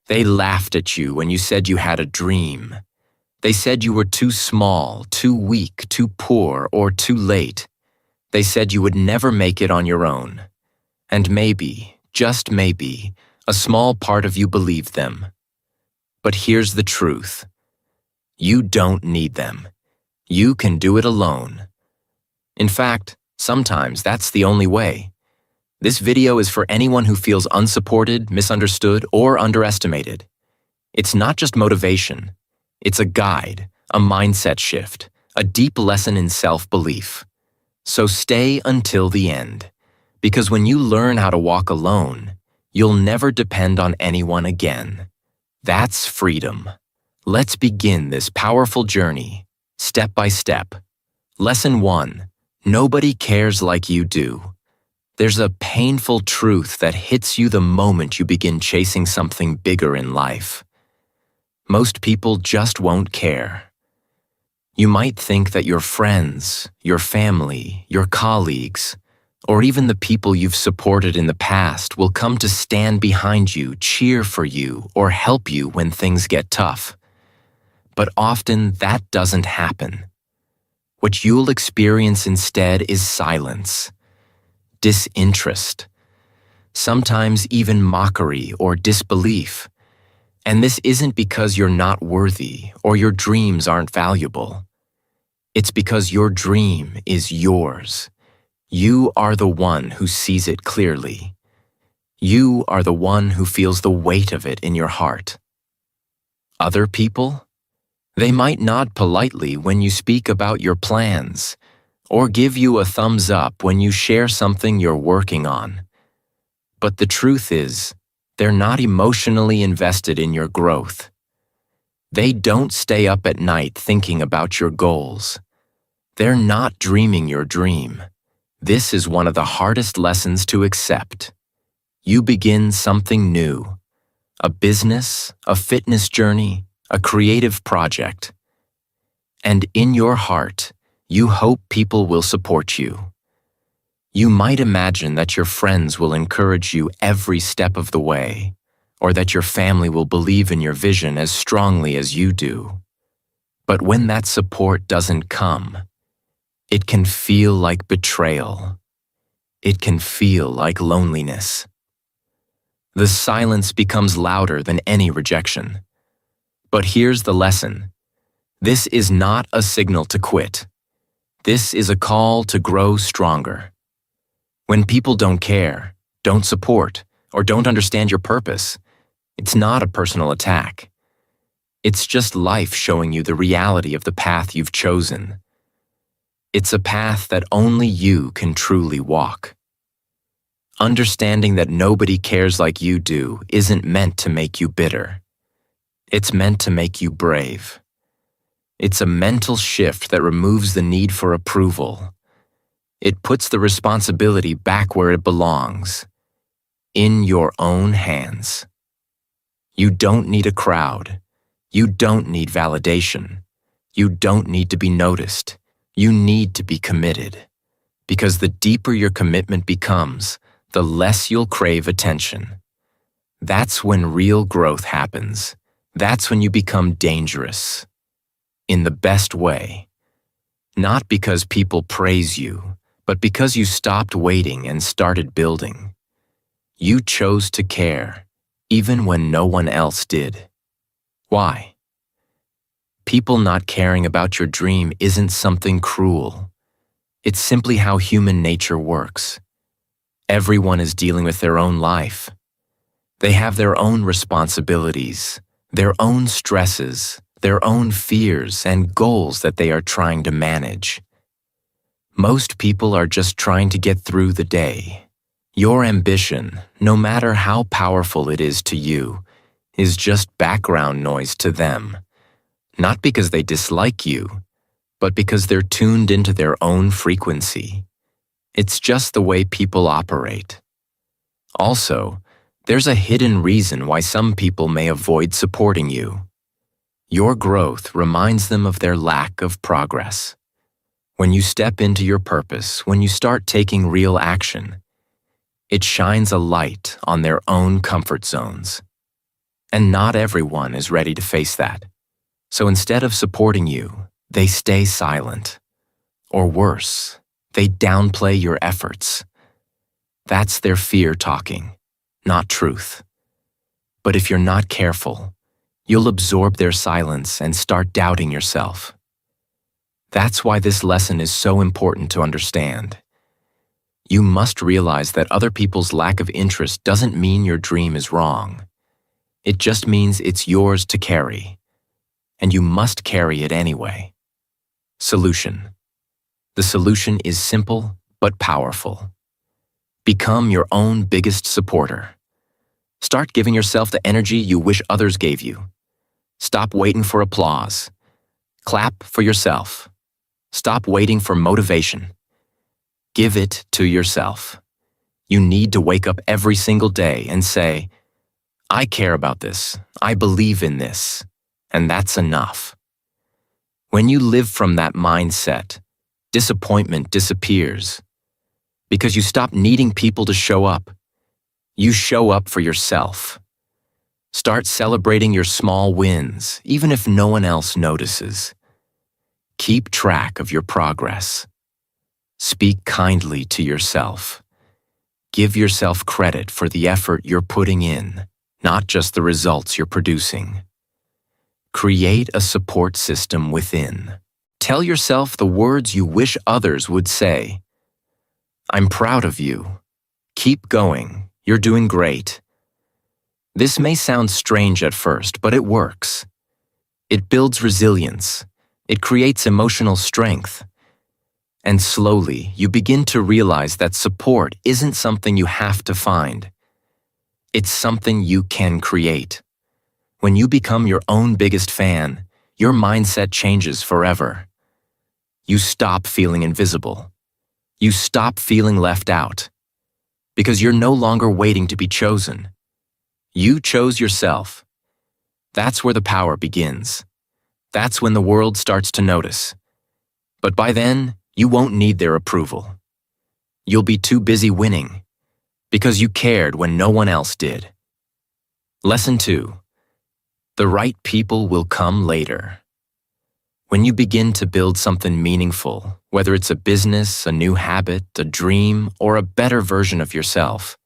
They laughed at you when you said you had a dream. They said you were too small, too weak, too poor, or too late. They said you would never make it on your own. And maybe, just maybe, a small part of you believed them. But here's the truth. You don't need them. You can do it alone. In fact, sometimes that's the only way. This video is for anyone who feels unsupported, misunderstood, or underestimated. It's not just motivation. It's a guide, a mindset shift, a deep lesson in self-belief. So stay until the end, because when you learn how to walk alone, you'll never depend on anyone again. That's freedom. Let's begin this powerful journey, step by step. Lesson 1. Nobody cares like you do. There's a painful truth that hits you the moment you begin chasing something bigger in life. Most people just won't care. You might think that your friends, your family, your colleagues, or even the people you've supported in the past will come to stand behind you, cheer for you, or help you when things get tough. But often that doesn't happen. What you'll experience instead is silence, disinterest, sometimes even mockery or disbelief. And this isn't because you're not worthy or your dreams aren't valuable. It's because your dream is yours. You are the one who sees it clearly. You are the one who feels the weight of it in your heart. Other people? They might nod politely when you speak about your plans, or give you a thumbs up when you share something you're working on. But the truth is, they're not emotionally invested in your growth. They don't stay up at night thinking about your goals. They're not dreaming your dream. This is one of the hardest lessons to accept. You begin something new, a business, a fitness journey, a creative project. And in your heart, you hope people will support you. You might imagine that your friends will encourage you every step of the way, or that your family will believe in your vision as strongly as you do. But when that support doesn't come, it can feel like betrayal. It can feel like loneliness. The silence becomes louder than any rejection. But here's the lesson. This is not a signal to quit. This is a call to grow stronger. When people don't care, don't support, or don't understand your purpose, it's not a personal attack. It's just life showing you the reality of the path you've chosen. It's a path that only you can truly walk. Understanding that nobody cares like you do isn't meant to make you bitter. It's meant to make you brave. It's a mental shift that removes the need for approval. It puts the responsibility back where it belongs, in your own hands. You don't need a crowd. You don't need validation. You don't need to be noticed. You need to be committed. Because the deeper your commitment becomes, the less you'll crave attention. That's when real growth happens. That's when you become dangerous. In the best way. Not because people praise you, but because you stopped waiting and started building. You chose to care, even when no one else did. Why? People not caring about your dream isn't something cruel. It's simply how human nature works. Everyone is dealing with their own life. They have their own responsibilities, their own stresses, their own fears and goals that they are trying to manage. Most people are just trying to get through the day. Your ambition, no matter how powerful it is to you, is just background noise to them. Not because they dislike you, but because they're tuned into their own frequency. It's just the way people operate. Also, there's a hidden reason why some people may avoid supporting you. Your growth reminds them of their lack of progress. When you step into your purpose, when you start taking real action, it shines a light on their own comfort zones. And not everyone is ready to face that. So instead of supporting you, they stay silent. Or worse, they downplay your efforts. That's their fear talking, not truth. But if you're not careful, you'll absorb their silence and start doubting yourself. That's why this lesson is so important to understand. You must realize that other people's lack of interest doesn't mean your dream is wrong. It just means it's yours to carry, and you must carry it anyway. Solution. The solution is simple but powerful. Become your own biggest supporter. Start giving yourself the energy you wish others gave you. Stop waiting for applause. Clap for yourself. Stop waiting for motivation. Give it to yourself. You need to wake up every single day and say, I care about this, I believe in this, and that's enough. When you live from that mindset, disappointment disappears. Because you stop needing people to show up. You show up for yourself. Start celebrating your small wins, even if no one else notices. Keep track of your progress. Speak kindly to yourself. Give yourself credit for the effort you're putting in, not just the results you're producing. Create a support system within. Tell yourself the words you wish others would say. I'm proud of you. Keep going. You're doing great. This may sound strange at first, but it works. It builds resilience. It creates emotional strength. And slowly, you begin to realize that support isn't something you have to find. It's something you can create. When you become your own biggest fan, your mindset changes forever. You stop feeling invisible. You stop feeling left out. Because you're no longer waiting to be chosen. You chose yourself. That's where the power begins. That's when the world starts to notice. But by then, you won't need their approval. You'll be too busy winning, because you cared when no one else did. Lesson 2. The right people will come later. When you begin to build something meaningful, whether it's a business, a new habit, a dream, or a better version of yourself,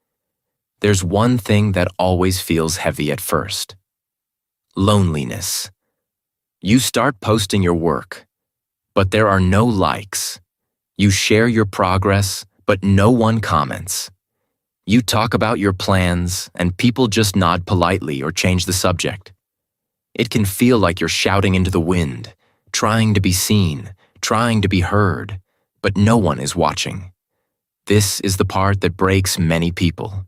there's one thing that always feels heavy at first. Loneliness. You start posting your work, but there are no likes. You share your progress, but no one comments. You talk about your plans, and people just nod politely or change the subject. It can feel like you're shouting into the wind, trying to be seen, trying to be heard, but no one is watching. This is the part that breaks many people.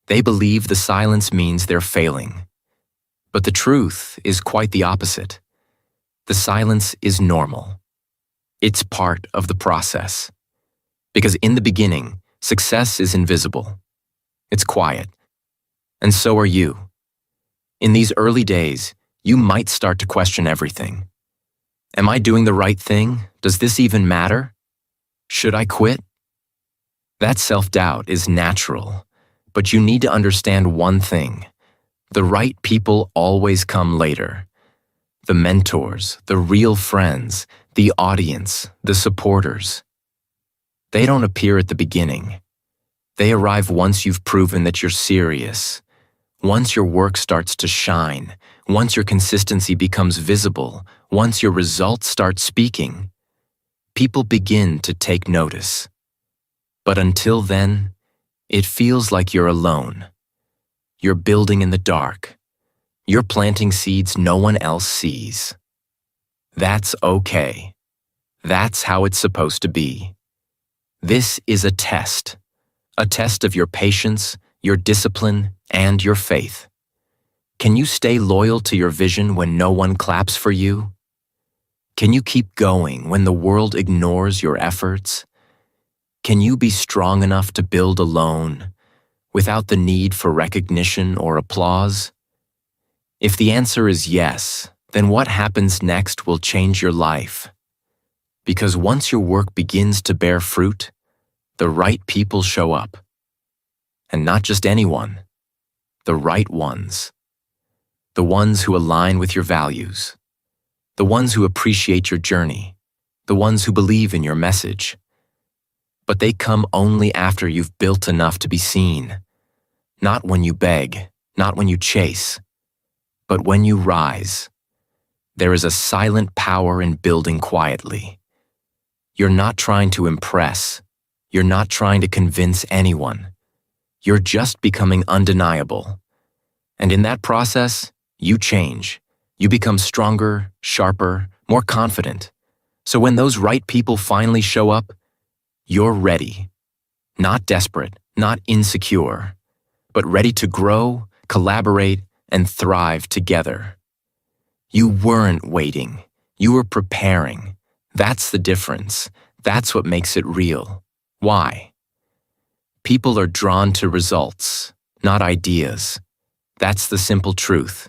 They believe the silence means they're failing. But the truth is quite the opposite. The silence is normal. It's part of the process. Because in the beginning, success is invisible. It's quiet. And so are you. In these early days, you might start to question everything. Am I doing the right thing? Does this even matter? Should I quit? That self-doubt is natural, but you need to understand one thing. The right people always come later. The mentors, the real friends, the audience, the supporters. They don't appear at the beginning. They arrive once you've proven that you're serious, once your work starts to shine, once your consistency becomes visible, once your results start speaking. People begin to take notice. But until then, it feels like you're alone. You're building in the dark. You're planting seeds no one else sees. That's okay. That's how it's supposed to be. This is a test of your patience, your discipline, and your faith. Can you stay loyal to your vision when no one claps for you? Can you keep going when the world ignores your efforts? Can you be strong enough to build alone, without the need for recognition or applause? If the answer is yes, then what happens next will change your life. Because once your work begins to bear fruit, the right people show up. And not just anyone, the right ones. the ones who align with your values, the ones who appreciate your journey, the ones who believe in your message. But they come only after you've built enough to be seen, not when you beg, not when you chase, but when you rise. There is a silent power in building quietly. You're not trying to impress. You're not trying to convince anyone. You're just becoming undeniable. And in that process, you change. You become stronger, sharper, more confident. So when those right people finally show up, you're ready. Not desperate, not insecure, but ready to grow, collaborate, and thrive together. You weren't waiting. You were preparing. That's the difference. That's what makes it real. Why? People are drawn to results, not ideas. That's the simple truth.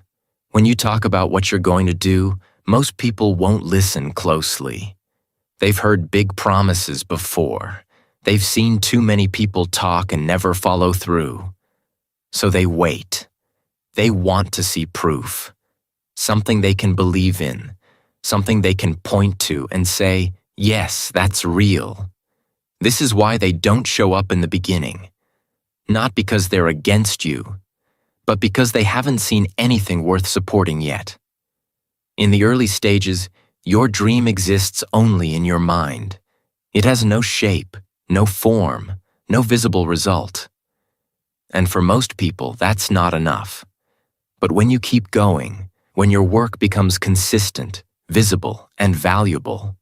When you talk about what you're going to do, most people won't listen closely. They've heard big promises before. They've seen too many people talk and never follow through. So they wait. They want to see proof. Something they can believe in. Something they can point to and say, yes, that's real. This is why they don't show up in the beginning. Not because they're against you, but because they haven't seen anything worth supporting yet. In the early stages, your dream exists only in your mind. It has no shape, no form, no visible result. And for most people, that's not enough. But when you keep going, when your work becomes consistent, visible, and valuable,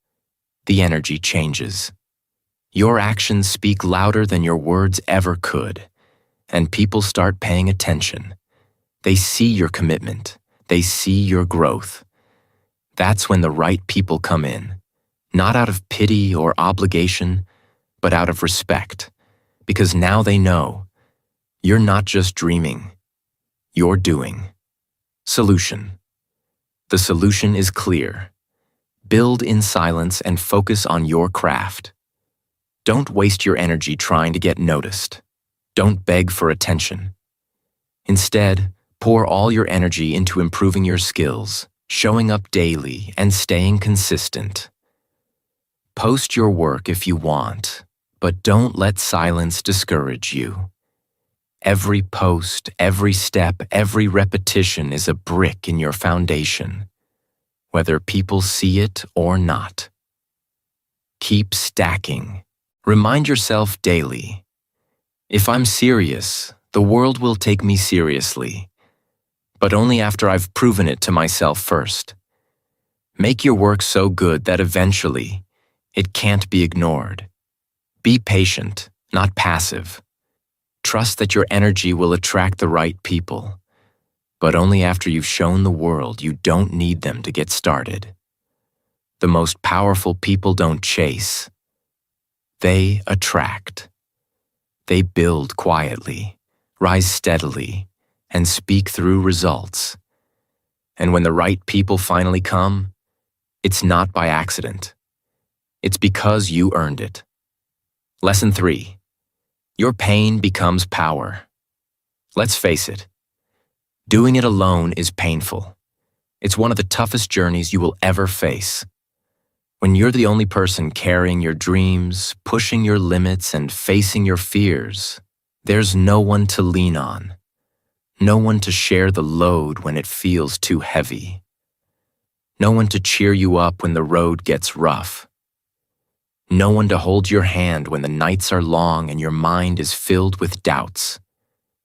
the energy changes. Your actions speak louder than your words ever could, and people start paying attention. They see your commitment. They see your growth. That's when the right people come in, not out of pity or obligation, but out of respect, because now they know you're not just dreaming, you're doing. Solution. The solution is clear. Build in silence and focus on your craft. Don't waste your energy trying to get noticed. Don't beg for attention. Instead, pour all your energy into improving your skills, showing up daily, and staying consistent. Post your work if you want, but don't let silence discourage you. Every post, every step, every repetition is a brick in your foundation, whether people see it or not. Keep stacking. Remind yourself daily, if I'm serious, the world will take me seriously, but only after I've proven it to myself first. Make your work so good that eventually it can't be ignored. Be patient, not passive. Trust that your energy will attract the right people, but only after you've shown the world you don't need them to get started. The most powerful people don't chase. They attract. They build quietly, rise steadily, and speak through results. And when the right people finally come, it's not by accident. It's because you earned it. Lesson 3. Your pain becomes power. Let's face it, doing it alone is painful. It's one of the toughest journeys you will ever face. When you're the only person carrying your dreams, pushing your limits, and facing your fears, there's no one to lean on. No one to share the load when it feels too heavy. No one to cheer you up when the road gets rough. No one to hold your hand when the nights are long and your mind is filled with doubts.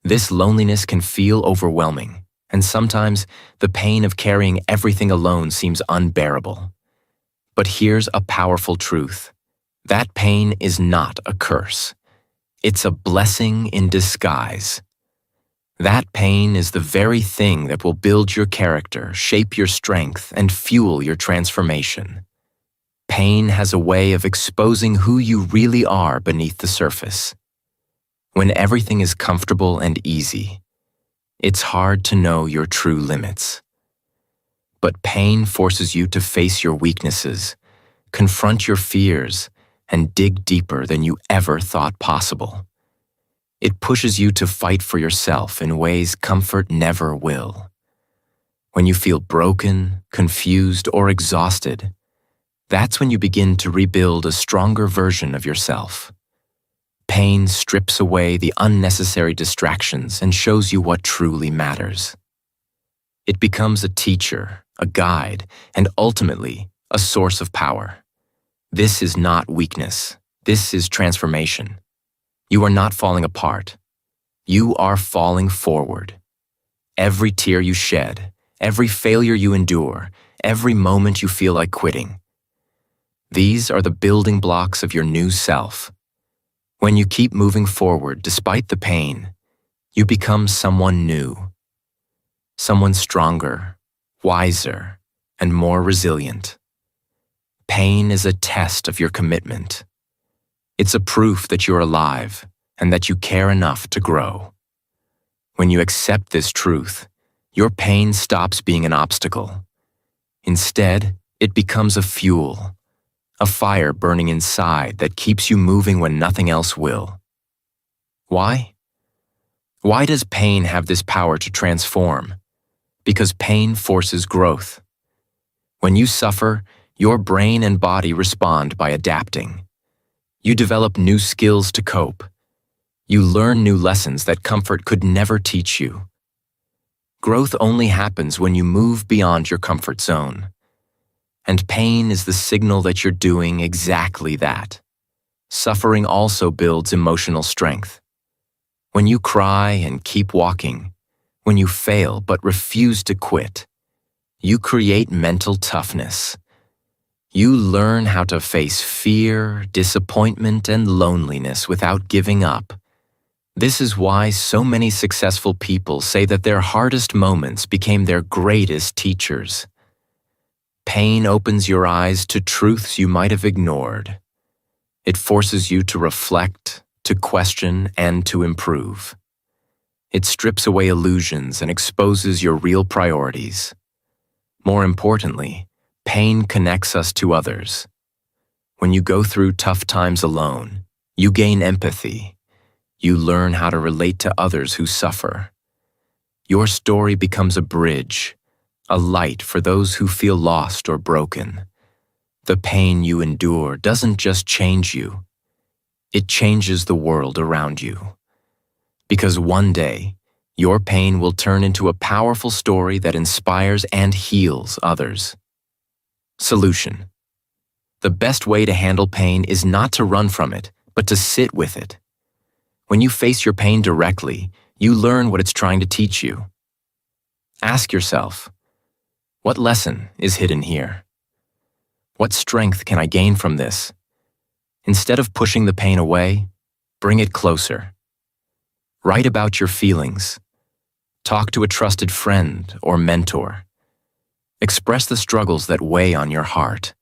This loneliness can feel overwhelming, and sometimes the pain of carrying everything alone seems unbearable. But here's a powerful truth. That pain is not a curse. It's a blessing in disguise. That pain is the very thing that will build your character, shape your strength, and fuel your transformation. Pain has a way of exposing who you really are beneath the surface. When everything is comfortable and easy, it's hard to know your true limits. But pain forces you to face your weaknesses, confront your fears, and dig deeper than you ever thought possible. It pushes you to fight for yourself in ways comfort never will. When you feel broken, confused, or exhausted, that's when you begin to rebuild a stronger version of yourself. Pain strips away the unnecessary distractions and shows you what truly matters. It becomes a teacher, a guide, and ultimately, a source of power. This is not weakness. This is transformation. You are not falling apart. You are falling forward. Every tear you shed, every failure you endure, every moment you feel like quitting. These are the building blocks of your new self. When you keep moving forward despite the pain, you become someone new. Someone stronger, wiser, and more resilient. Pain is a test of your commitment. It's a proof that you're alive and that you care enough to grow. When you accept this truth, your pain stops being an obstacle. Instead, it becomes a fuel, a fire burning inside that keeps you moving when nothing else will. Why? Why does pain have this power to transform? Because pain forces growth. When you suffer, your brain and body respond by adapting. You develop new skills to cope. You learn new lessons that comfort could never teach you. Growth only happens when you move beyond your comfort zone. And pain is the signal that you're doing exactly that. Suffering also builds emotional strength. When you cry and keep walking, when you fail but refuse to quit, you create mental toughness. You learn how to face fear, disappointment, and loneliness without giving up. This is why so many successful people say that their hardest moments became their greatest teachers. Pain opens your eyes to truths you might have ignored. It forces you to reflect, to question, and to improve. It strips away illusions and exposes your real priorities. More importantly, pain connects us to others. When you go through tough times alone, you gain empathy. You learn how to relate to others who suffer. Your story becomes a bridge, a light for those who feel lost or broken. The pain you endure doesn't just change you. It changes the world around you. Because one day, your pain will turn into a powerful story that inspires and heals others. Solution. The best way to handle pain is not to run from it, but to sit with it. When you face your pain directly, you learn what it's trying to teach you. Ask yourself, what lesson is hidden here? What strength can I gain from this? Instead of pushing the pain away, bring it closer. Write about your feelings. Talk to a trusted friend or mentor. Express the struggles that weigh on your heart.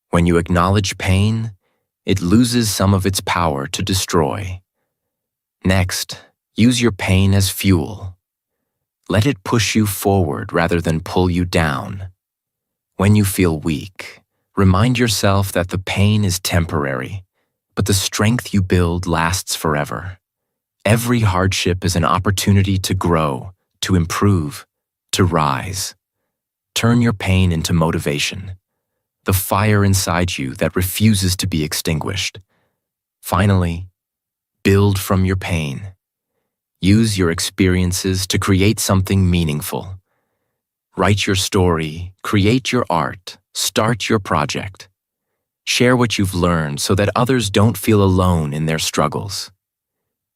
When you acknowledge pain, it loses some of its power to destroy. Next, use your pain as fuel. Let it push you forward rather than pull you down. When you feel weak, remind yourself that the pain is temporary, but the strength you build lasts forever. Every hardship is an opportunity to grow, to improve, to rise. Turn your pain into motivation, the fire inside you that refuses to be extinguished. Finally, build from your pain. Use your experiences to create something meaningful. Write your story, create your art, start your project. Share what you've learned so that others don't feel alone in their struggles.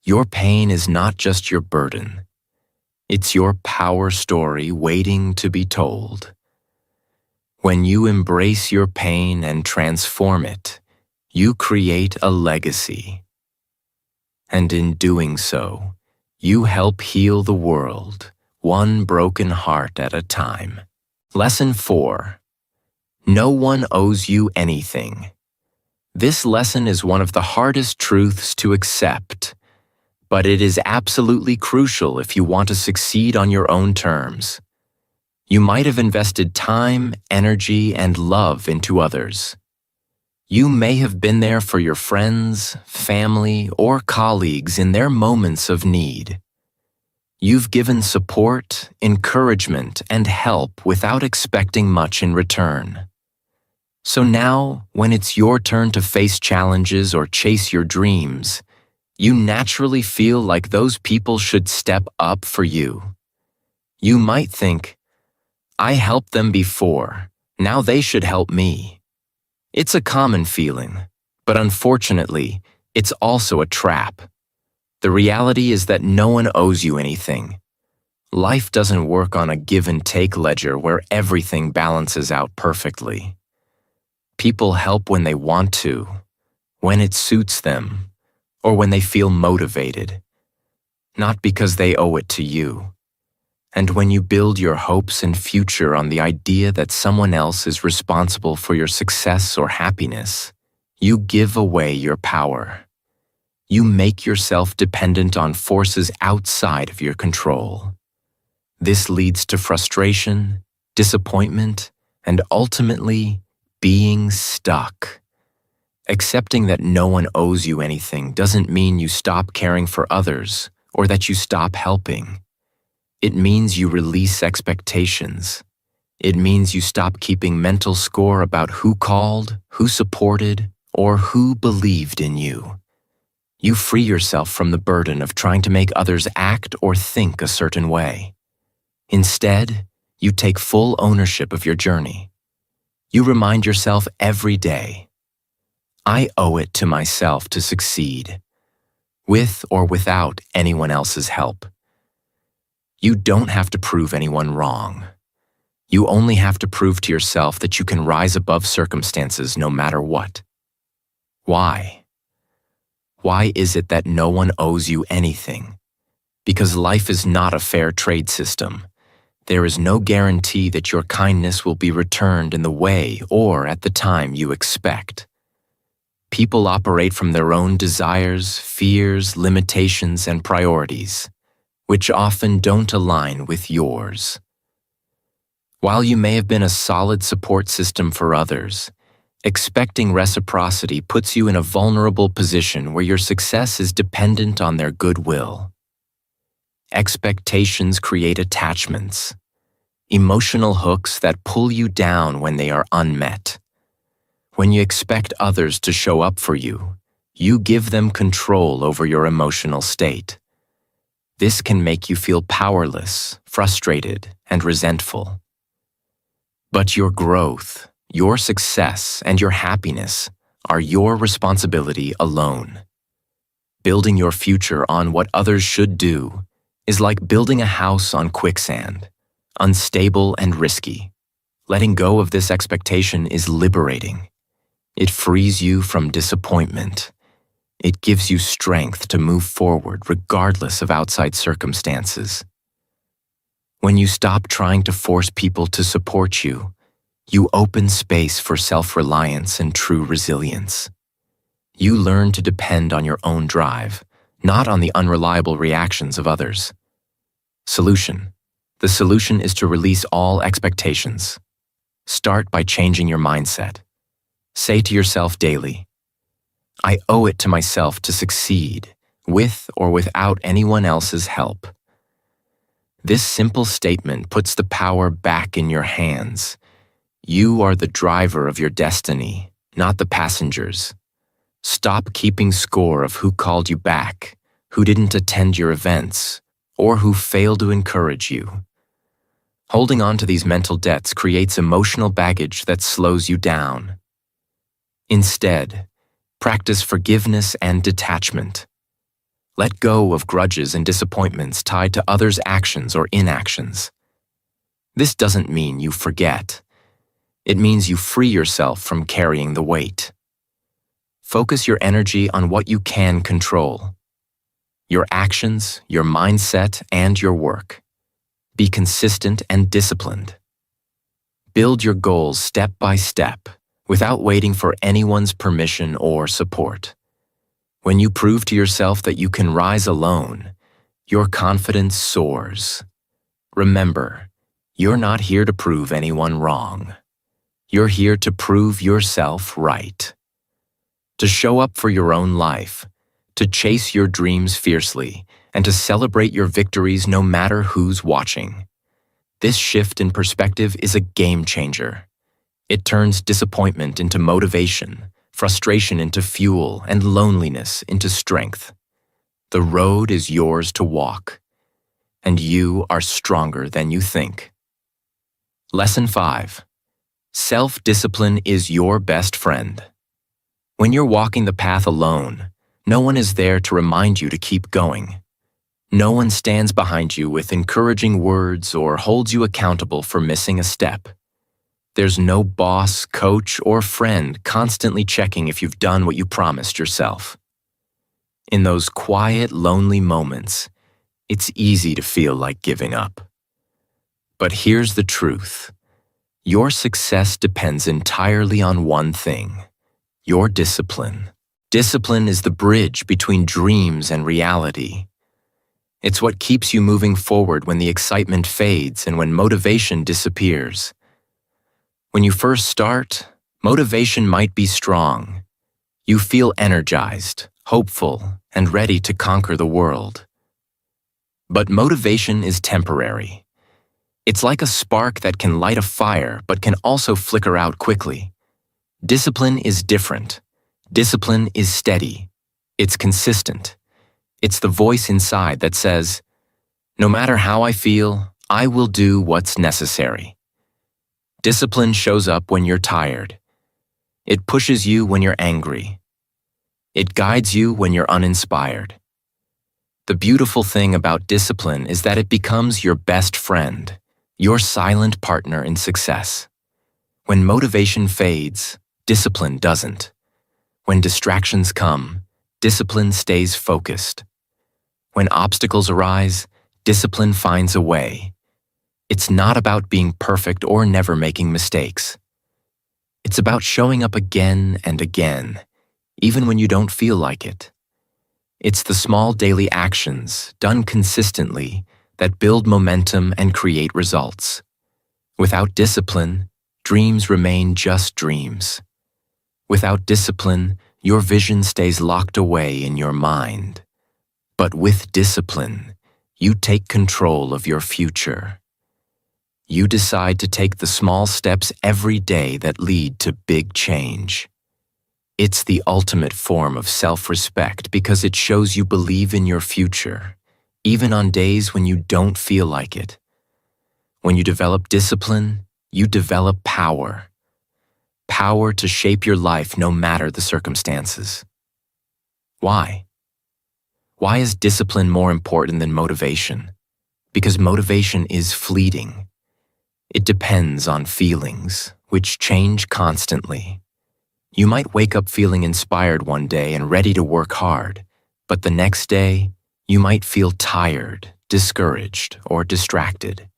Your pain is not just your burden. It's your power story waiting to be told. When you embrace your pain and transform it, you create a legacy. And in doing so, you help heal the world, one broken heart at a time. Lesson 4. No one owes you anything. This lesson is one of the hardest truths to accept, but it is absolutely crucial if you want to succeed on your own terms. You might have invested time, energy, and love into others. You may have been there for your friends, family, or colleagues in their moments of need. You've given support, encouragement, and help without expecting much in return. So now, when it's your turn to face challenges or chase your dreams, you naturally feel like those people should step up for you. You might think, I helped them before, now they should help me. It's a common feeling, but unfortunately, it's also a trap. The reality is that no one owes you anything. Life doesn't work on a give-and-take ledger where everything balances out perfectly. People help when they want to, when it suits them, or when they feel motivated, not because they owe it to you. And when you build your hopes and future on the idea that someone else is responsible for your success or happiness, you give away your power. You make yourself dependent on forces outside of your control. This leads to frustration, disappointment, and ultimately, being stuck. Accepting that no one owes you anything doesn't mean you stop caring for others or that you stop helping. It means you release expectations. It means you stop keeping mental score about who called, who supported, or who believed in you. You free yourself from the burden of trying to make others act or think a certain way. Instead, you take full ownership of your journey. You remind yourself every day, I owe it to myself to succeed, with or without anyone else's help. You don't have to prove anyone wrong. You only have to prove to yourself that you can rise above circumstances no matter what. Why? Why is it that no one owes you anything? Because life is not a fair trade system. There is no guarantee that your kindness will be returned in the way or at the time you expect. People operate from their own desires, fears, limitations, and priorities, which often don't align with yours. While you may have been a solid support system for others, expecting reciprocity puts you in a vulnerable position where your success is dependent on their goodwill. Expectations create attachments, emotional hooks that pull you down when they are unmet. When you expect others to show up for you, you give them control over your emotional state. This can make you feel powerless, frustrated, and resentful. But your growth, your success, and your happiness are your responsibility alone. Building your future on what others should do is like building a house on quicksand, unstable and risky. Letting go of this expectation is liberating. It frees you from disappointment. It gives you strength to move forward regardless of outside circumstances. When you stop trying to force people to support you, you open space for self-reliance and true resilience. You learn to depend on your own drive, not on the unreliable reactions of others. Solution. The solution is to release all expectations. Start by changing your mindset. Say to yourself daily, I owe it to myself to succeed, with or without anyone else's help. This simple statement puts the power back in your hands. You are the driver of your destiny, not the passengers. Stop keeping score of who called you back, who didn't attend your events, or who failed to encourage you. Holding on to these mental debts creates emotional baggage that slows you down. Instead, practice forgiveness and detachment. Let go of grudges and disappointments tied to others' actions or inactions. This doesn't mean you forget. It means you free yourself from carrying the weight. Focus your energy on what you can control. Your actions, your mindset, and your work. Be consistent and disciplined. Build your goals step by step, without waiting for anyone's permission or support. When you prove to yourself that you can rise alone, your confidence soars. Remember, you're not here to prove anyone wrong. You're here to prove yourself right. To show up for your own life, to chase your dreams fiercely, and to celebrate your victories no matter who's watching. This shift in perspective is a game changer. It turns disappointment into motivation, frustration into fuel, and loneliness into strength. The road is yours to walk, and you are stronger than you think. Lesson 5. Self-discipline is your best friend. When you're walking the path alone, no one is there to remind you to keep going. No one stands behind you with encouraging words or holds you accountable for missing a step. There's no boss, coach, or friend constantly checking if you've done what you promised yourself. In those quiet, lonely moments, it's easy to feel like giving up. But here's the truth. Your success depends entirely on one thing: your discipline. Discipline is the bridge between dreams and reality. It's what keeps you moving forward when the excitement fades and when motivation disappears. When you first start, motivation might be strong. You feel energized, hopeful, and ready to conquer the world. But motivation is temporary. It's like a spark that can light a fire but can also flicker out quickly. Discipline is different. Discipline is steady. It's consistent. It's the voice inside that says, "No matter how I feel, I will do what's necessary." Discipline shows up when you're tired. It pushes you when you're angry. It guides you when you're uninspired. The beautiful thing about discipline is that it becomes your best friend, your silent partner in success. When motivation fades, discipline doesn't. When distractions come, discipline stays focused. When obstacles arise, discipline finds a way. It's not about being perfect or never making mistakes. It's about showing up again and again, even when you don't feel like it. It's the small daily actions, done consistently, that build momentum and create results. Without discipline, dreams remain just dreams. Without discipline, your vision stays locked away in your mind. But with discipline, you take control of your future. You decide to take the small steps every day that lead to big change. It's the ultimate form of self-respect because it shows you believe in your future, even on days when you don't feel like it. When you develop discipline, you develop power. Power to shape your life no matter the circumstances. Why? Why is discipline more important than motivation? Because motivation is fleeting. It depends on feelings, which change constantly. You might wake up feeling inspired one day and ready to work hard, but the next day, you might feel tired, discouraged, or distracted.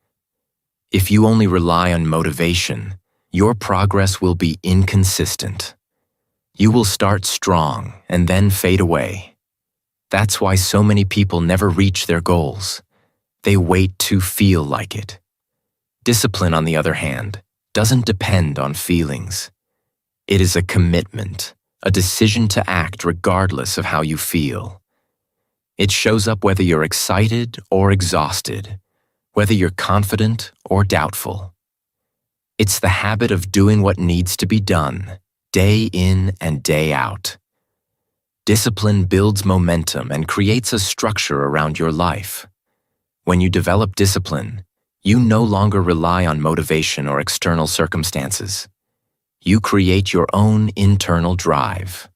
If you only rely on motivation, your progress will be inconsistent. You will start strong and then fade away. That's why so many people never reach their goals. They wait to feel like it. Discipline, on the other hand, doesn't depend on feelings. It is a commitment, a decision to act regardless of how you feel. It shows up whether you're excited or exhausted, whether you're confident or doubtful. It's the habit of doing what needs to be done, day in and day out. Discipline builds momentum and creates a structure around your life. When you develop discipline, you no longer rely on motivation or external circumstances. You create your own internal drive.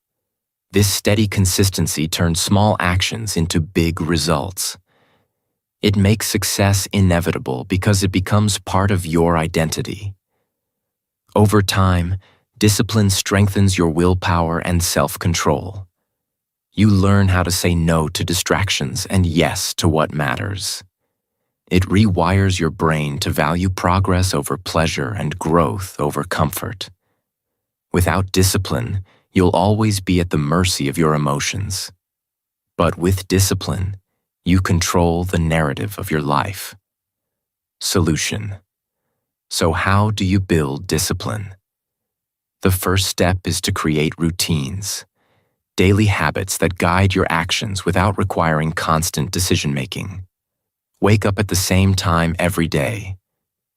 This steady consistency turns small actions into big results. It makes success inevitable because it becomes part of your identity. Over time, discipline strengthens your willpower and self-control. You learn how to say no to distractions and yes to what matters. It rewires your brain to value progress over pleasure and growth over comfort. Without discipline, you'll always be at the mercy of your emotions. But with discipline, you control the narrative of your life. Solution. So how do you build discipline? The first step is to create routines. daily habits that guide your actions without requiring constant decision-making. Wake up at the same time every day.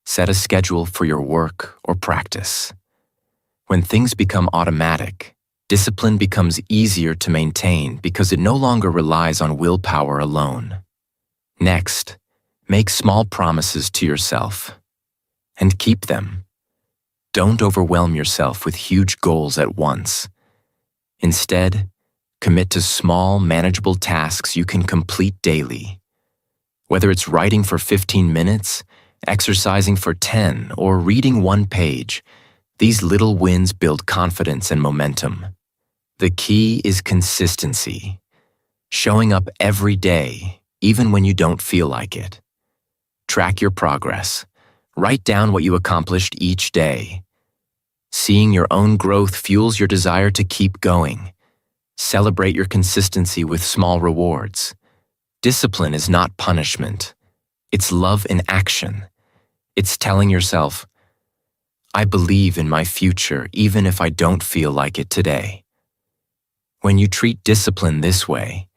Set a schedule for your work or practice. When things become automatic, discipline becomes easier to maintain because it no longer relies on willpower alone. Next, make small promises to yourself and keep them. Don't overwhelm yourself with huge goals at once. Instead, commit to small, manageable tasks you can complete daily. Whether it's writing for 15 minutes, exercising for 10, or reading one page, these little wins build confidence and momentum. The key is consistency. Showing up every day, even when you don't feel like it. Track your progress. Write down what you accomplished each day. Seeing your own growth fuels your desire to keep going. Celebrate your consistency with small rewards. Discipline is not punishment. It's love in action. It's telling yourself, I believe in my future even if I don't feel like it today. When you treat discipline this way,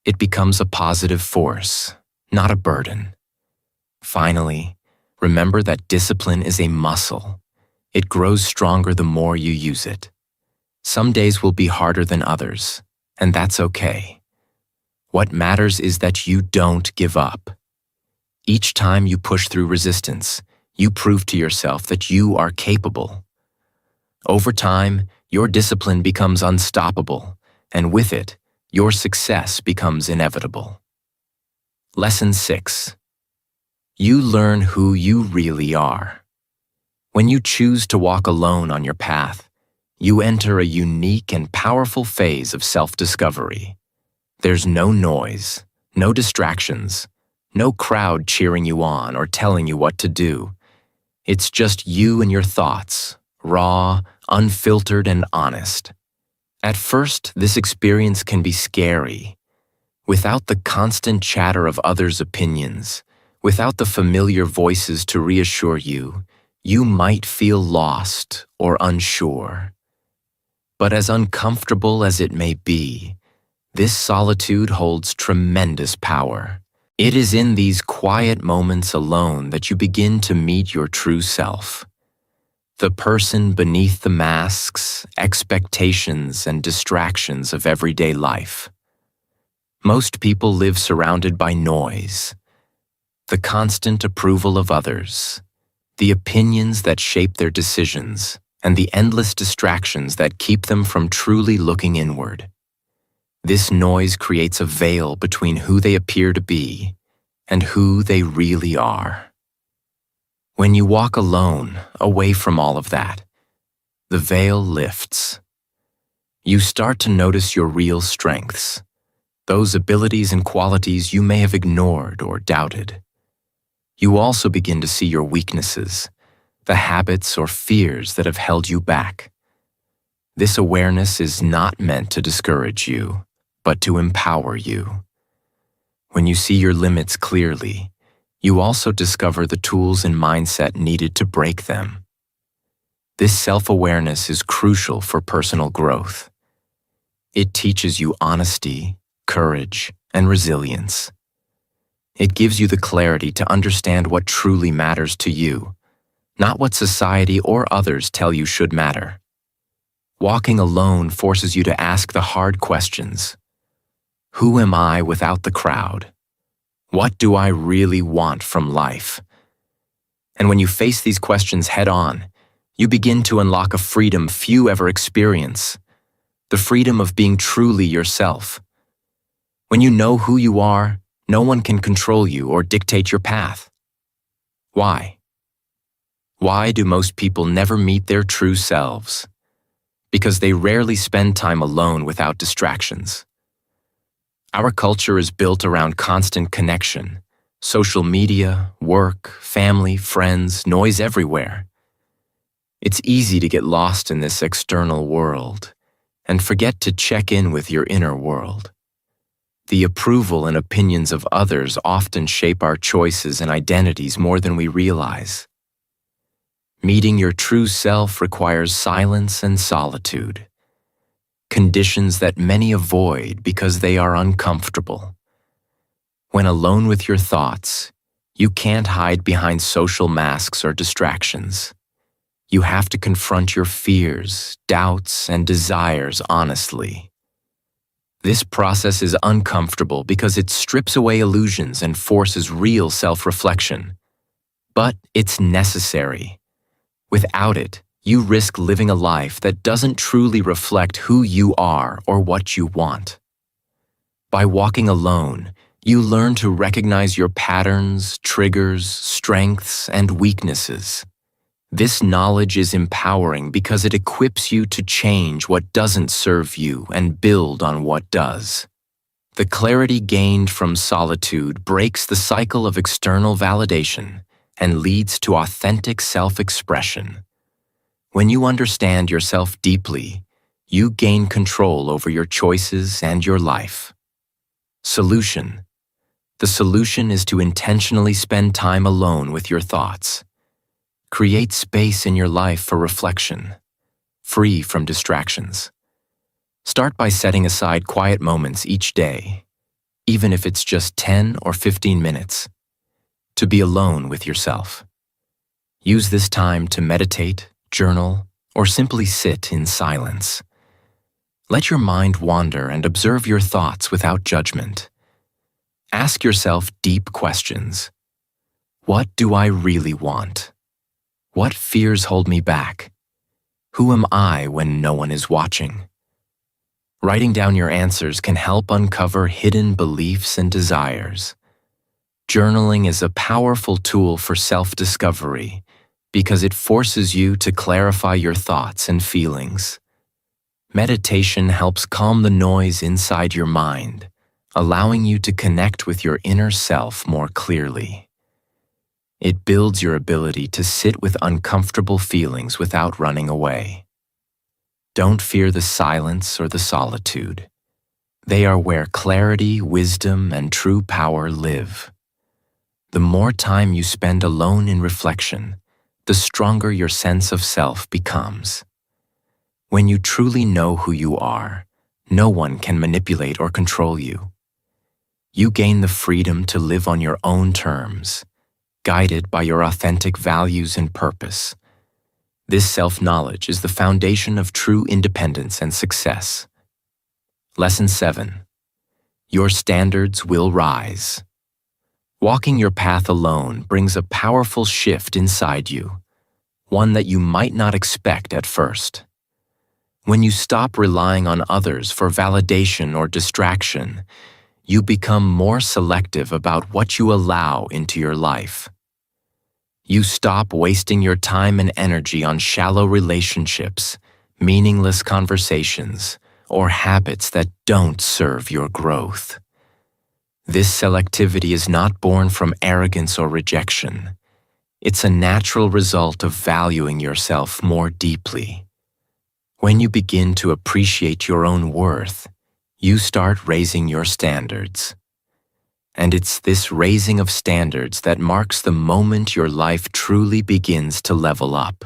it becomes a positive force, not a burden. Finally, remember that discipline is a muscle. It grows stronger the more you use it. Some days will be harder than others, and that's okay. What matters is that you don't give up. Each time you push through resistance, you prove to yourself that you are capable. Over time, your discipline becomes unstoppable, and with it, your success becomes inevitable. Lesson 6. You learn who you really are. When you choose to walk alone on your path, you enter a unique and powerful phase of self-discovery. There's no noise, no distractions, no crowd cheering you on or telling you what to do. It's just you and your thoughts, raw, unfiltered, and honest. At first, this experience can be scary. Without the constant chatter of others' opinions, without the familiar voices to reassure you, you might feel lost or unsure. But as uncomfortable as it may be, this solitude holds tremendous power. It is in these quiet moments alone that you begin to meet your true self. The person beneath the masks, expectations, and distractions of everyday life. Most people live surrounded by noise, the constant approval of others, the opinions that shape their decisions, and the endless distractions that keep them from truly looking inward. This noise creates a veil between who they appear to be and who they really are. When you walk alone, away from all of that, the veil lifts. You start to notice your real strengths, those abilities and qualities you may have ignored or doubted. You also begin to see your weaknesses, the habits or fears that have held you back. This awareness is not meant to discourage you, but to empower you. When you see your limits clearly, you also discover the tools and mindset needed to break them. This self-awareness is crucial for personal growth. It teaches you honesty, courage, and resilience. It gives you the clarity to understand what truly matters to you, not what society or others tell you should matter. Walking alone forces you to ask the hard questions. Who am I without the crowd? What do I really want from life? And when you face these questions head-on, you begin to unlock a freedom few ever experience, the freedom of being truly yourself. When you know who you are, no one can control you or dictate your path. Why? Why do most people never meet their true selves? Because they rarely spend time alone without distractions. Our culture is built around constant connection. Social media, work, family, friends, noise everywhere. It's easy to get lost in this external world and forget to check in with your inner world. The approval and opinions of others often shape our choices and identities more than we realize. Meeting your true self requires silence and solitude. conditions that many avoid because they are uncomfortable. When alone with your thoughts, you can't hide behind social masks or distractions. You have to confront your fears, doubts, and desires honestly. This process is uncomfortable because it strips away illusions and forces real self-reflection. But it's necessary. Without it, you risk living a life that doesn't truly reflect who you are or what you want. By walking alone, you learn to recognize your patterns, triggers, strengths, and weaknesses. This knowledge is empowering because it equips you to change what doesn't serve you and build on what does. The clarity gained from solitude breaks the cycle of external validation and leads to authentic self-expression. When you understand yourself deeply, you gain control over your choices and your life. Solution. The solution is to intentionally spend time alone with your thoughts. Create space in your life for reflection, free from distractions. Start by setting aside quiet moments each day, even if it's just 10 or 15 minutes, to be alone with yourself. Use this time to meditate, journal, or simply sit in silence. Let your mind wander and observe your thoughts without judgment. Ask yourself deep questions. What do I really want? What fears hold me back? Who am I when no one is watching? Writing down your answers can help uncover hidden beliefs and desires. Journaling is a powerful tool for self-discovery because it forces you to clarify your thoughts and feelings. Meditation helps calm the noise inside your mind, allowing you to connect with your inner self more clearly. It builds your ability to sit with uncomfortable feelings without running away. Don't fear the silence or the solitude. They are where clarity, wisdom, and true power live. The more time you spend alone in reflection, the stronger your sense of self becomes. When you truly know who you are, no one can manipulate or control you. You gain the freedom to live on your own terms, guided by your authentic values and purpose. This self-knowledge is the foundation of true independence and success. Lesson 7. Your standards will rise. Walking your path alone brings a powerful shift inside you, one that you might not expect at first. When you stop relying on others for validation or distraction, you become more selective about what you allow into your life. You stop wasting your time and energy on shallow relationships, meaningless conversations, or habits that don't serve your growth. This selectivity is not born from arrogance or rejection. It's a natural result of valuing yourself more deeply. When you begin to appreciate your own worth, you start raising your standards. And it's this raising of standards that marks the moment your life truly begins to level up.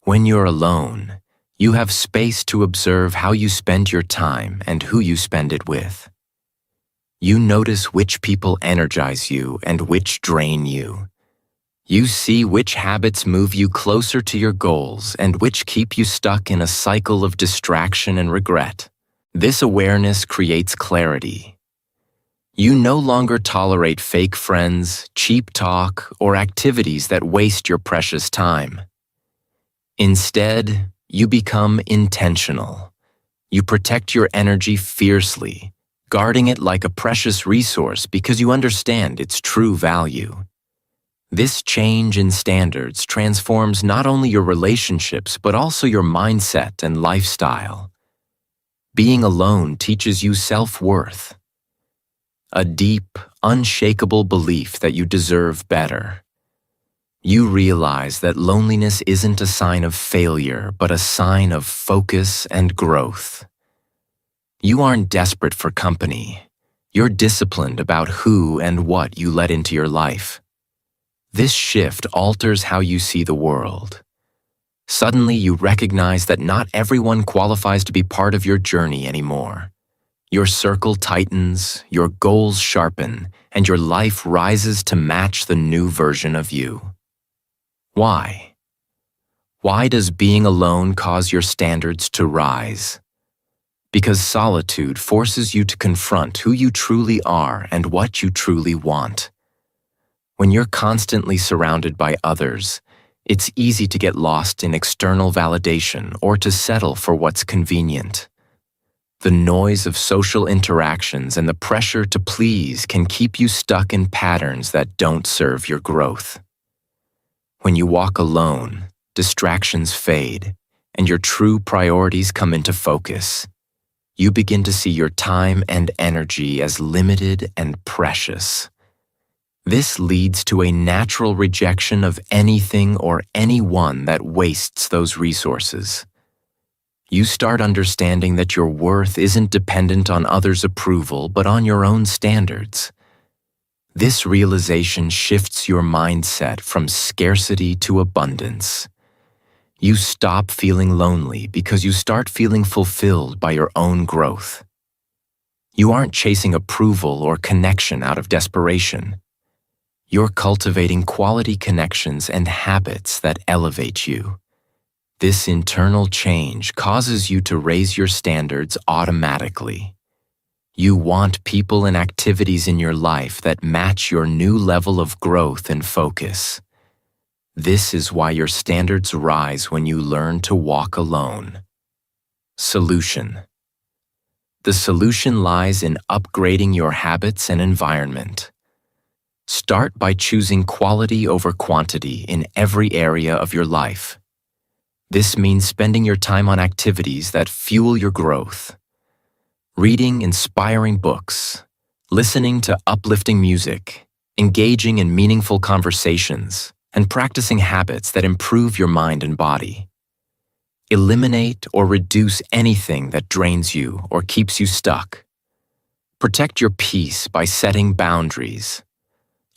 When you're alone, you have space to observe how you spend your time and who you spend it with. You notice which people energize you and which drain you. You see which habits move you closer to your goals and which keep you stuck in a cycle of distraction and regret. This awareness creates clarity. You no longer tolerate fake friends, cheap talk, or activities that waste your precious time. Instead, you become intentional. You protect your energy fiercely, guarding it like a precious resource because you understand its true value. This change in standards transforms not only your relationships but also your mindset and lifestyle. Being alone teaches you self-worth, a deep, unshakable belief that you deserve better. You realize that loneliness isn't a sign of failure, but a sign of focus and growth. You aren't desperate for company. You're disciplined about who and what you let into your life. This shift alters how you see the world. Suddenly, you recognize that not everyone qualifies to be part of your journey anymore. Your circle tightens, your goals sharpen, and your life rises to match the new version of you. Why? Why does being alone cause your standards to rise? Because solitude forces you to confront who you truly are and what you truly want. When you're constantly surrounded by others, it's easy to get lost in external validation or to settle for what's convenient. The noise of social interactions and the pressure to please can keep you stuck in patterns that don't serve your growth. When you walk alone, distractions fade, and your true priorities come into focus. You begin to see your time and energy as limited and precious. This leads to a natural rejection of anything or anyone that wastes those resources. You start understanding that your worth isn't dependent on others' approval, but on your own standards. This realization shifts your mindset from scarcity to abundance. You stop feeling lonely because you start feeling fulfilled by your own growth. You aren't chasing approval or connection out of desperation. You're cultivating quality connections and habits that elevate you. This internal change causes you to raise your standards automatically. You want people and activities in your life that match your new level of growth and focus. This is why your standards rise when you learn to walk alone. Solution. The solution lies in upgrading your habits and environment. Start by choosing quality over quantity in every area of your life. This means spending your time on activities that fuel your growth. Reading inspiring books, listening to uplifting music, engaging in meaningful conversations, and practicing habits that improve your mind and body. Eliminate or reduce anything that drains you or keeps you stuck. Protect your peace by setting boundaries.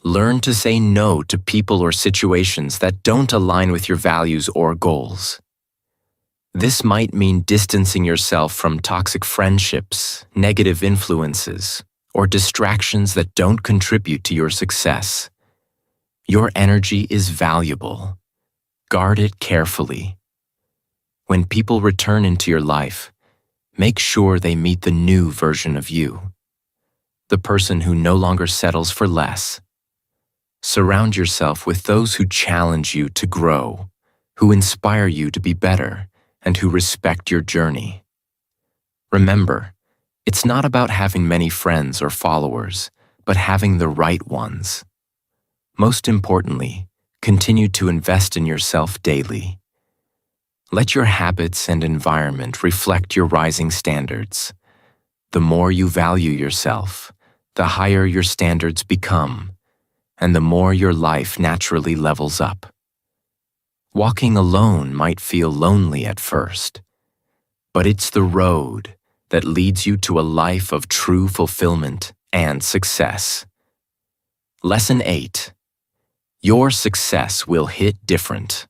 Learn to say no to people or situations that don't align with your values or goals. This might mean distancing yourself from toxic friendships, negative influences, or distractions that don't contribute to your success. Your energy is valuable. Guard it carefully. When people return into your life, make sure they meet the new version of you, the person who no longer settles for less. Surround yourself with those who challenge you to grow, who inspire you to be better, and who respect your journey. Remember, it's not about having many friends or followers, but having the right ones. Most importantly, continue to invest in yourself daily. Let your habits and environment reflect your rising standards. The more you value yourself, the higher your standards become, and the more your life naturally levels up. Walking alone might feel lonely at first, but it's the road that leads you to a life of true fulfillment and success. Lesson 8. Your success will hit different.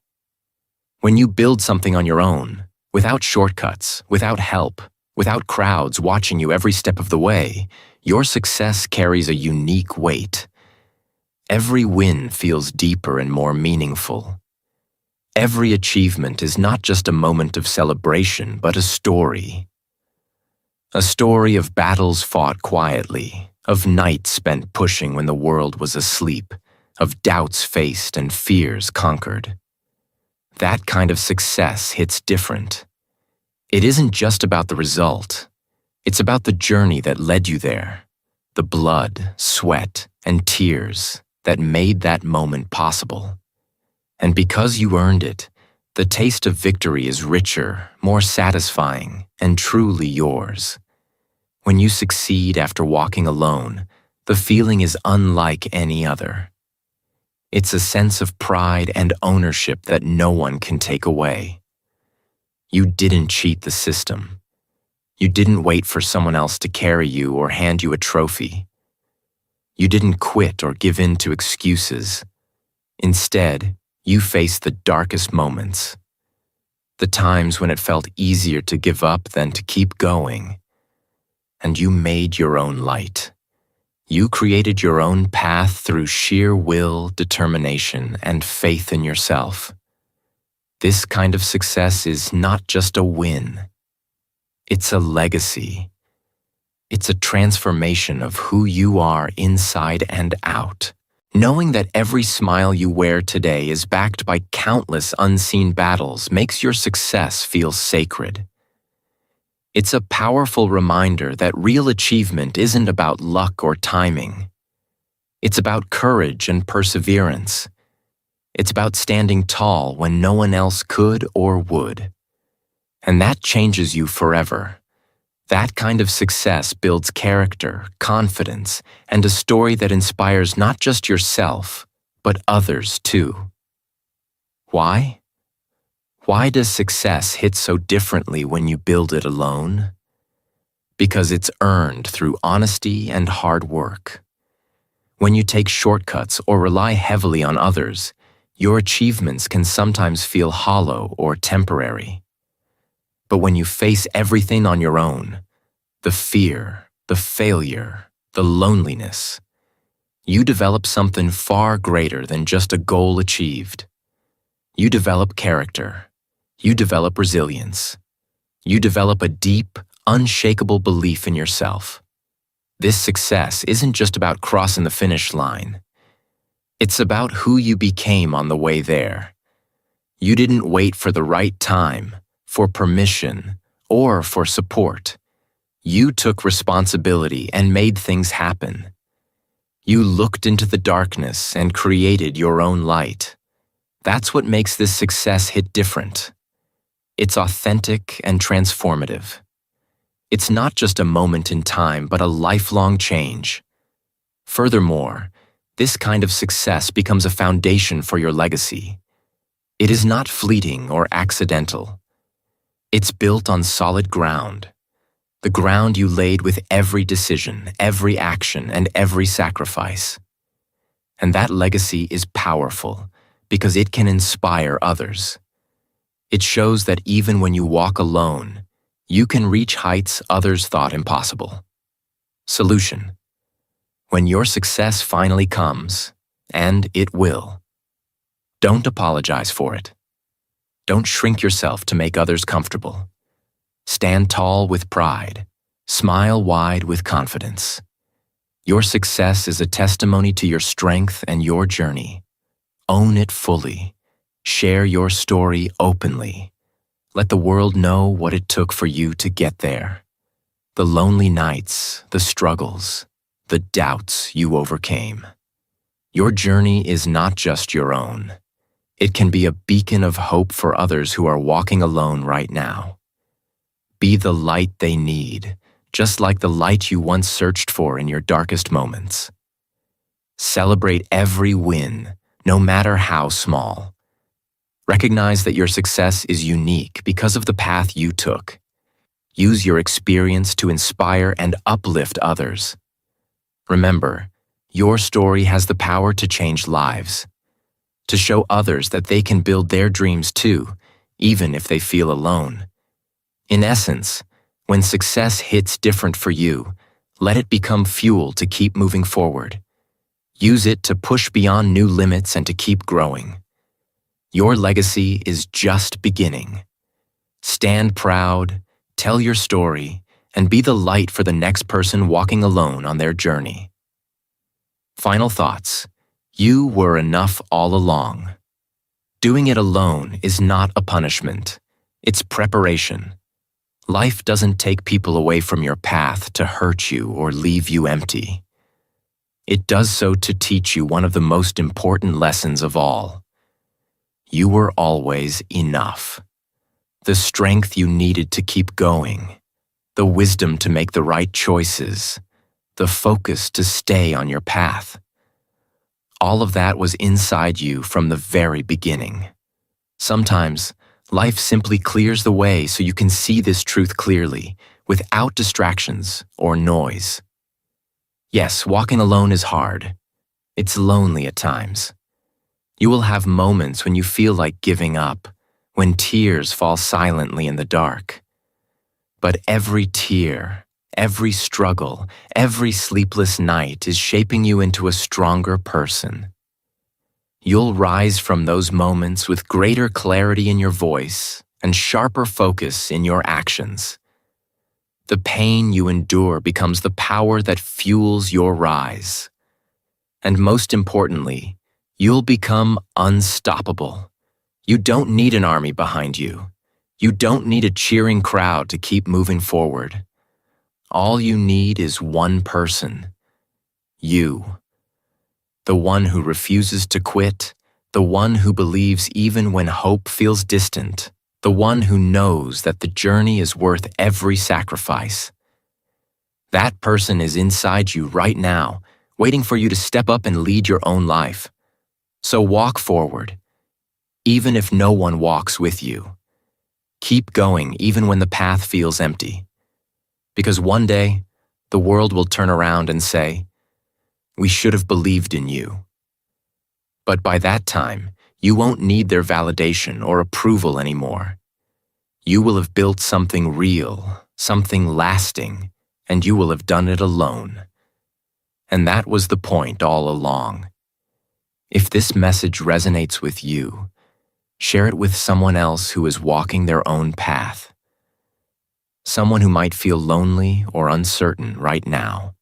When you build something on your own, without shortcuts, without help, without crowds watching you every step of the way, your success carries a unique weight. Every win feels deeper and more meaningful. Every achievement is not just a moment of celebration, but a story. A story of battles fought quietly, of nights spent pushing when the world was asleep, of doubts faced and fears conquered. That kind of success hits different. It isn't just about the result. It's about the journey that led you there, the blood, sweat, and tears that made that moment possible. And because you earned it, the taste of victory is richer, more satisfying, and truly yours. When you succeed after walking alone, the feeling is unlike any other. It's a sense of pride and ownership that no one can take away. You didn't cheat the system. You didn't wait for someone else to carry you or hand you a trophy. You didn't quit or give in to excuses. Instead, you faced the darkest moments. the times when it felt easier to give up than to keep going. And you made your own light. You created your own path through sheer will, determination, and faith in yourself. This kind of success is not just a win. It's a legacy. It's a transformation of who you are inside and out. Knowing that every smile you wear today is backed by countless unseen battles makes your success feel sacred. It's a powerful reminder that real achievement isn't about luck or timing. It's about courage and perseverance. It's about standing tall when no one else could or would. And that changes you forever. That kind of success builds character, confidence, and a story that inspires not just yourself, but others too. Why? Why does success hit so differently when you build it alone? Because it's earned through honesty and hard work. When you take shortcuts or rely heavily on others, your achievements can sometimes feel hollow or temporary. But when you face everything on your own, the fear, the failure, the loneliness, you develop something far greater than just a goal achieved. You develop character. You develop resilience. You develop a deep, unshakable belief in yourself. This success isn't just about crossing the finish line. It's about who you became on the way there. You didn't wait for the right time, for permission, or for support. You took responsibility and made things happen. You looked into the darkness and created your own light. That's what makes this success hit different. It's authentic and transformative. It's not just a moment in time, but a lifelong change. Furthermore, this kind of success becomes a foundation for your legacy. It is not fleeting or accidental. It's built on solid ground, the ground you laid with every decision, every action, and every sacrifice. And that legacy is powerful because it can inspire others. It shows that even when you walk alone, you can reach heights others thought impossible. Solution: when your success finally comes, and it will, don't apologize for it. Don't shrink yourself to make others comfortable. Stand tall with pride. Smile wide with confidence. Your success is a testimony to your strength and your journey. Own it fully. Share your story openly. Let the world know what it took for you to get there. The lonely nights, the struggles, the doubts you overcame. Your journey is not just your own. It can be a beacon of hope for others who are walking alone right now. Be the light they need, just like the light you once searched for in your darkest moments. Celebrate every win, no matter how small. Recognize that your success is unique because of the path you took. Use your experience to inspire and uplift others. Remember, your story has the power to change lives, to show others that they can build their dreams too, even if they feel alone. In essence, when success hits different for you, let it become fuel to keep moving forward. Use it to push beyond new limits and to keep growing. Your legacy is just beginning. Stand proud, tell your story, and be the light for the next person walking alone on their journey. Final thoughts. You were enough all along. Doing it alone is not a punishment. It's preparation. Life doesn't take people away from your path to hurt you or leave you empty. It does so to teach you one of the most important lessons of all. You were always enough. The strength you needed to keep going, the wisdom to make the right choices, the focus to stay on your path. All of that was inside you from the very beginning. Sometimes, life simply clears the way so you can see this truth clearly, without distractions or noise. Yes, walking alone is hard. It's lonely at times. You will have moments when you feel like giving up, when tears fall silently in the dark. But every tear, every struggle, every sleepless night is shaping you into a stronger person. You'll rise from those moments with greater clarity in your voice and sharper focus in your actions. The pain you endure becomes the power that fuels your rise. And most importantly, you'll become unstoppable. You don't need an army behind you. You don't need a cheering crowd to keep moving forward. All you need is one person. You. The one who refuses to quit, the one who believes even when hope feels distant, the one who knows that the journey is worth every sacrifice. That person is inside you right now, waiting for you to step up and lead your own life. So walk forward, even if no one walks with you. Keep going even when the path feels empty. Because one day, the world will turn around and say, "We should have believed in you." But by that time, you won't need their validation or approval anymore. You will have built something real, something lasting, and you will have done it alone. And that was the point all along. If this message resonates with you, share it with someone else who is walking their own path. Someone who might feel lonely or uncertain right now.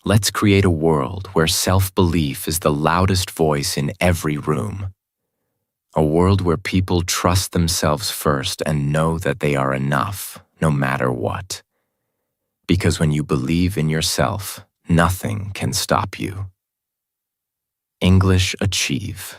Let's create a world where self-belief is the loudest voice in every room. A world where people trust themselves first and know that they are enough, no matter what. Because when you believe in yourself, nothing can stop you. English Achieve.